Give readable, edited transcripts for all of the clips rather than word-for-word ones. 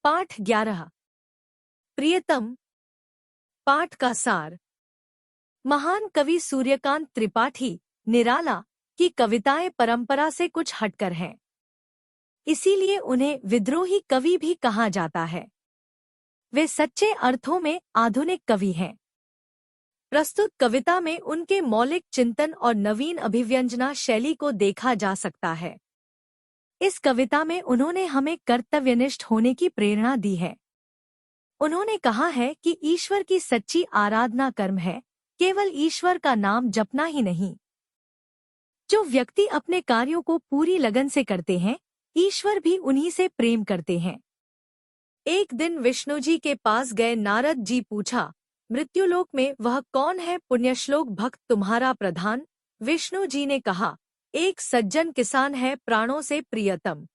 पाठ 11। प्रियतम। पाठ का सार। महान कवि सूर्यकांत त्रिपाठी निराला की कविताएं परंपरा से कुछ हटकर हैं, इसीलिए उन्हें विद्रोही कवि भी कहा जाता है। वे सच्चे अर्थों में आधुनिक कवि हैं। प्रस्तुत कविता में उनके मौलिक चिंतन और नवीन अभिव्यंजना शैली को देखा जा सकता है। इस कविता में उन्होंने हमें कर्तव्यनिष्ठ होने की प्रेरणा दी है। उन्होंने कहा है कि ईश्वर की सच्ची आराधना कर्म है, केवल ईश्वर का नाम जपना ही नहीं। जो व्यक्ति अपने कार्यों को पूरी लगन से करते हैं, ईश्वर भी उन्हीं से प्रेम करते हैं। एक दिन विष्णु जी के पास गए नारद जी पूछा, मृत्युलोक में वह कौन है पुण्यश्लोक भक्त तुम्हारा प्रधान? विष्णु जी ने कहा, एक सज्जन किसान है प्राणों से प्रियतम,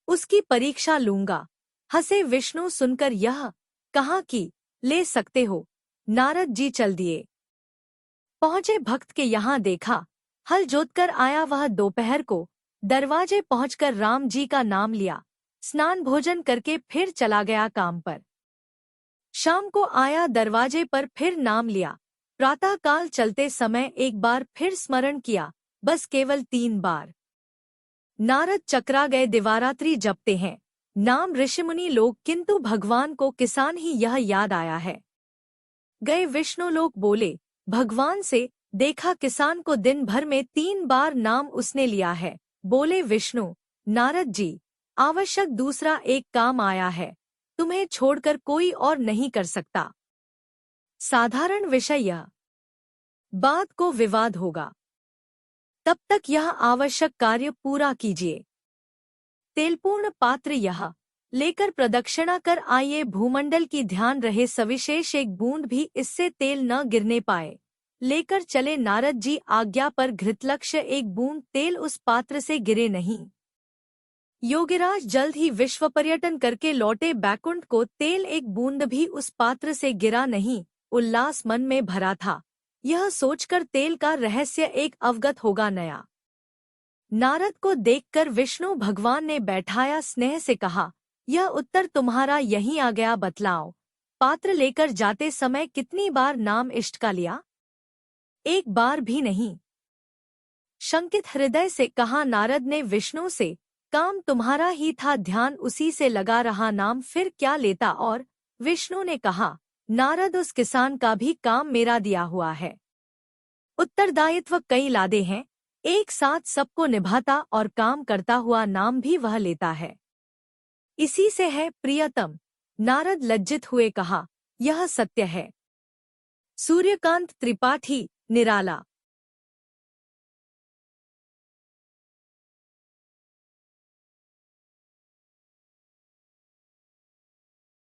उसकी परीक्षा लूंगा। हंसे विष्णु सुनकर यह, कहा कि ले सकते हो। नारद जी चल दिए। पहुंचे भक्त के यहाँ देखा, हल जोतकर आया वह दोपहर को। दरवाजे पहुंचकर राम जी का नाम लिया, स्नान भोजन करके फिर चला गया काम पर। शाम को आया दरवाजे पर फिर नाम लिया। प्रातःकाल चलते समय एक बार फिर स्मरण किया, बस केवल 3 बार। नारद चकरा गए दिवारात्रि जपते हैं नाम ऋषिमुनि लोग, किंतु भगवान को किसान ही यह याद आया है। गए विष्णु लोग बोले भगवान से, देखा किसान को दिन भर में 3 बार नाम उसने लिया है। बोले विष्णु, नारद जी आवश्यक दूसरा एक काम आया है, तुम्हें छोड़कर कोई और नहीं कर सकता। साधारण विषय यह बात को विवाद होगा, तब तक यह आवश्यक कार्य पूरा कीजिए। तेलपूर्ण पात्र यह लेकर प्रदक्षिणा कर आइए। भूमंडल की ध्यान रहे सविशेष एक बूंद भी इससे तेल न गिरने पाए। लेकर चले नारद जी आज्ञा पर घृतलक्ष्य एक बूंद तेल उस पात्र से गिरे नहीं। योगिराज जल्द ही विश्व पर्यटन करके लौटे, बैकुंठ को तेल एक बूंद भी उस पात्र से गिरा नहीं। उल्लास मन में भरा था, यह सोचकर तेल का रहस्य एक अवगत होगा नया। नारद को देखकर विष्णु भगवान ने बैठाया, स्नेह से कहा, यह उत्तर तुम्हारा यहीं आ गया, बतलाओ पात्र लेकर जाते समय कितनी बार नाम इष्ट का लिया? एक बार भी नहीं। शंकित हृदय से कहा नारद ने विष्णु से, काम तुम्हारा ही था, ध्यान उसी से लगा रहा, नाम फिर क्या लेता? और विष्णु ने कहा, नारद उस किसान का भी काम मेरा दिया हुआ है। उत्तरदायित्व कई लादे हैं, एक साथ सबको निभाता और काम करता हुआ नाम भी वह लेता है। इसी से है प्रियतम। नारद लज्जित हुए कहा, यह सत्य है। सूर्यकांत त्रिपाठी निराला।